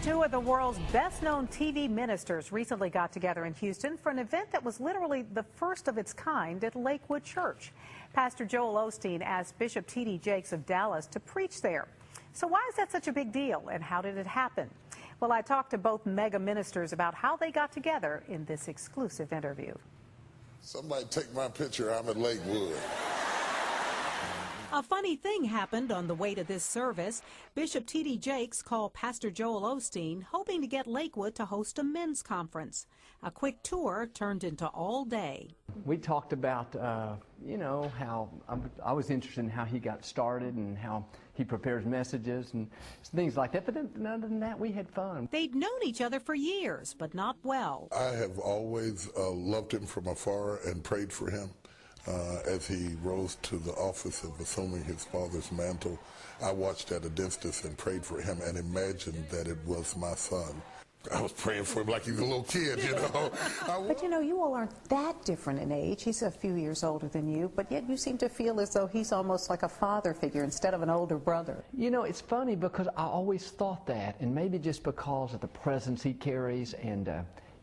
Two of the world's best-known TV ministers recently got together in Houston for an event that was literally the first of its kind at Lakewood Church. Pastor Joel Osteen asked Bishop T.D. Jakes of Dallas to preach there. So why is that such a big deal, and how did it happen? Well, I talked to both mega ministers about how they got together in this exclusive interview. Somebody take my picture. I'm at Lakewood. A funny thing happened on the way to this service. Bishop T.D. Jakes called Pastor Joel Osteen, hoping to get Lakewood to host a men's conference. A quick tour turned into all day. We talked about, how I was interested in how he got started and how he prepares messages and things like that. But then, other than that, we had fun. They'd known each other for years, but not well. I have always loved him from afar and prayed for him. As he rose to the office of assuming his father's mantle, I watched at a distance and prayed for him and imagined that it was my son. I was praying for him like he's a little kid, you know. But you all aren't that different in age. He's a few years older than you, but yet you seem to feel as though he's almost like a father figure instead of an older brother. It's funny because I always thought that, and maybe just because of the presence he carries and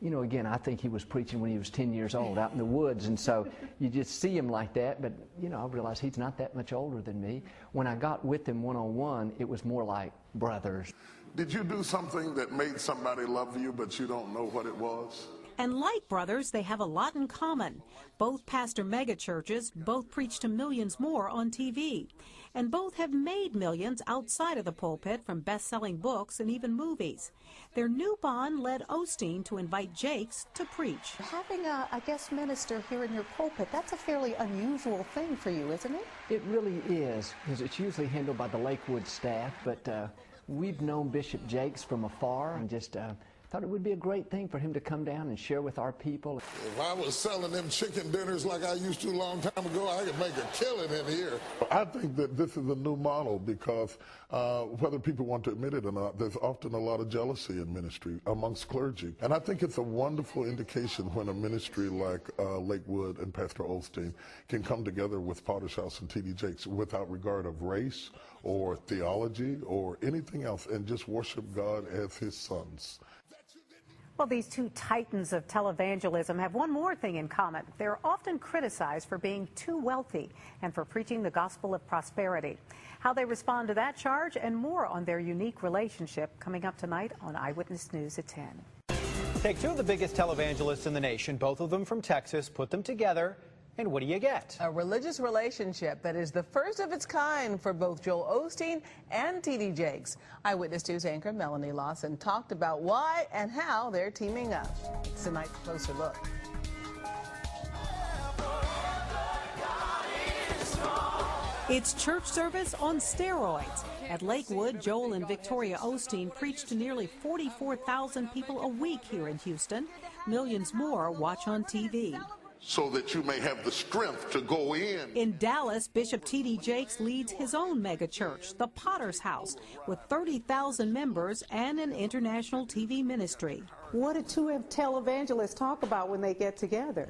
again, I think he was preaching when he was 10 years old out in the woods, and so you just see him like that, but, I realized he's not that much older than me. When I got with him one-on-one, it was more like brothers. Did you do something that made somebody love you, but you don't know what it was? And like brothers, they have a lot in common. Both pastor megachurches, both preach to millions more on TV. And both have made millions outside of the pulpit from best-selling books and even movies. Their new bond led Osteen to invite Jakes to preach. Having a guest minister here in your pulpit, that's a fairly unusual thing for you, isn't it? It really is, because it's usually handled by the Lakewood staff, but we've known Bishop Jakes from afar and just thought it would be a great thing for him to come down and share with our people. If I was selling them chicken dinners like I used to a long time ago, I could make a killing in here. I think that this is a new model because whether people want to admit it or not, there's often a lot of jealousy in ministry amongst clergy. And I think it's a wonderful indication when a ministry like Lakewood and Pastor Osteen can come together with Potter's House and T.D. Jakes without regard of race or theology or anything else and just worship God as his sons. Well, these two titans of televangelism have one more thing in common. They're often criticized for being too wealthy and for preaching the gospel of prosperity. How they respond to that charge and more on their unique relationship coming up tonight on Eyewitness News at 10. Take two of the biggest televangelists in the nation, both of them from Texas, put them together, and what do you get? A religious relationship that is the first of its kind for both Joel Osteen and T.D. Jakes. Eyewitness News anchor Melanie Lawson talked about why and how they're teaming up. It's tonight's closer look. It's church service on steroids. At Lakewood, Joel and Victoria Osteen preach to nearly 44,000 people a week here in Houston. Millions more watch on TV. So that you may have the strength to go in. In Dallas, Bishop T.D. Jakes leads his own megachurch, the Potter's House, with 30,000 members and an international TV ministry. What do two televangelists talk about when they get together?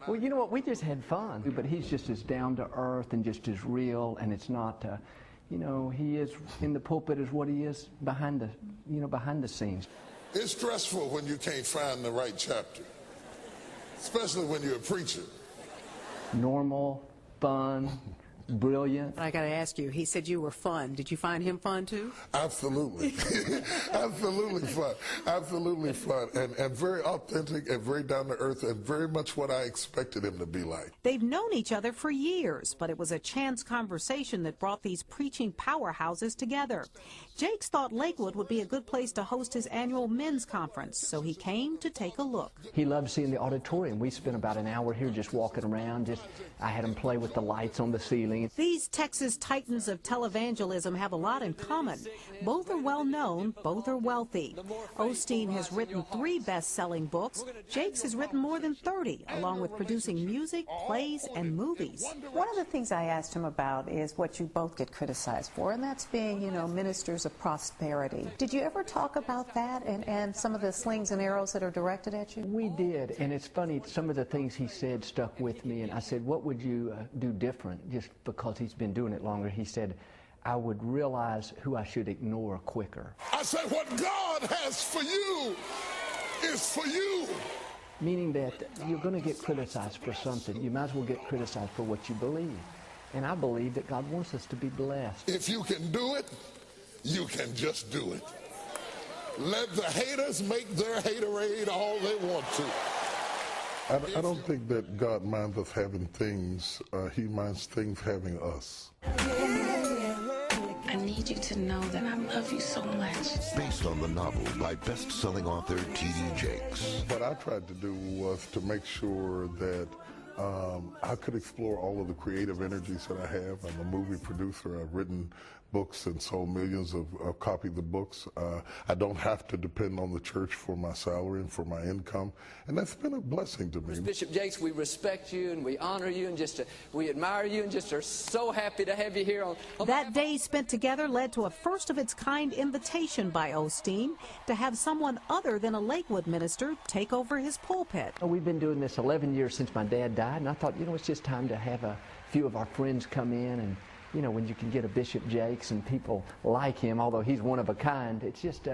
Well, you know what? We just had fun. But he's just as down to earth and just as real, and it's not, he is in the pulpit as what he is behind the scenes. It's stressful when you can't find the right chapter. Especially when you're a preacher. Normal, fun, brilliant. I got to ask you, he said you were fun. Did you find him fun too? Absolutely. Absolutely fun. Absolutely fun. And very authentic and very down to earth and very much what I expected him to be like. They've known each other for years, but it was a chance conversation that brought these preaching powerhouses together. Jakes thought Lakewood would be a good place to host his annual men's conference, so he came to take a look. He loved seeing the auditorium. We spent about an hour here just walking around. I had him play with the lights on the ceiling. These Texas titans of televangelism have a lot in common. Both are well known, both are wealthy. Osteen has written 3 best-selling books. Jakes has written more than 30, along with producing music, plays, and movies. One of the things I asked him about is what you both get criticized for, and that's being, ministers of prosperity. Did you ever talk about that and some of the slings and arrows that are directed at you? We did, and it's funny, some of the things he said stuck with me, and I said, what would you do different, just because he's been doing it longer? He said, I would realize who I should ignore quicker. I said what God has for you is for you. Meaning that you're going to get criticized for something. You might as well get criticized for what you believe. And I believe that God wants us to be blessed. If you can do it, you can just do it. Let the haters make their haterade all they want to. I don't think that God minds us having things. He minds things having us. I need you to know that I love you so much. Based on the novel by best-selling author T.D. Jakes. What I tried to do was to make sure that I could explore all of the creative energies that I have. I'm a movie producer. I've written books and sold millions of copies of books. I don't have to depend on the church for my salary and for my income, and that's been a blessing to me. Bishop Jakes, we respect you and we honor you and we admire you and just are so happy to have you here. That day spent together led to a first-of-its-kind invitation by Osteen to have someone other than a Lakewood minister take over his pulpit. We've been doing this 11 years since my dad died, and I thought, it's just time to have a few of our friends come in. And when you can get a Bishop Jakes and people like him, although he's one of a kind, it's just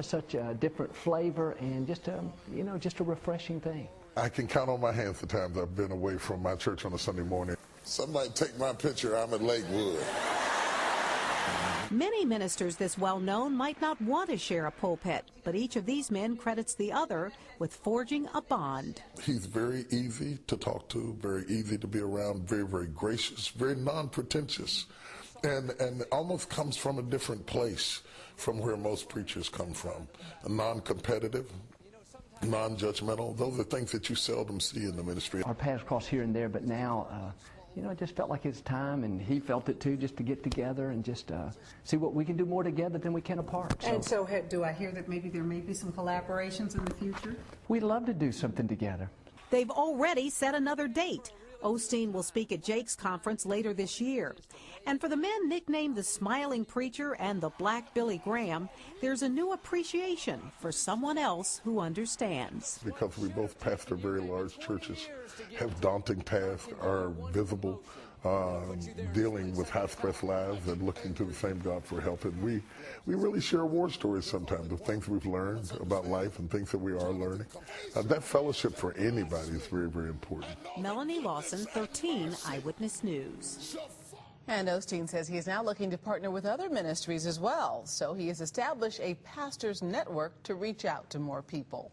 such a different flavor and just a refreshing thing. I can count on my hands the times I've been away from my church on a Sunday morning. Somebody take my picture, I'm at Lakewood. Many ministers this well-known might not want to share a pulpit, but each of these men credits the other with forging a bond. He's very easy to talk to, very easy to be around, very, very gracious, very non-pretentious, and almost comes from a different place from where most preachers come from. Non-competitive, non-judgmental. Those are things that you seldom see in the ministry. Our paths cross here and there, but now, it just felt like it's time, and he felt it too, just to get together and just see what we can do more together than we can apart. And so do I hear that maybe there may be some collaborations in the future? We'd love to do something together. They've already set another date. Osteen will speak at Jake's conference later this year. And for the men nicknamed the Smiling Preacher and the Black Billy Graham, there's a new appreciation for someone else who understands. Because we both pastor very large churches, have daunting tasks, are visible, dealing with high-stress lives and looking to the same God for help. And we really share war stories sometimes of things we've learned about life and things that we are learning. That fellowship for anybody is very, very important. Melanie Lawson, 13 Eyewitness News. And Osteen says he is now looking to partner with other ministries as well. So he has established a pastor's network to reach out to more people.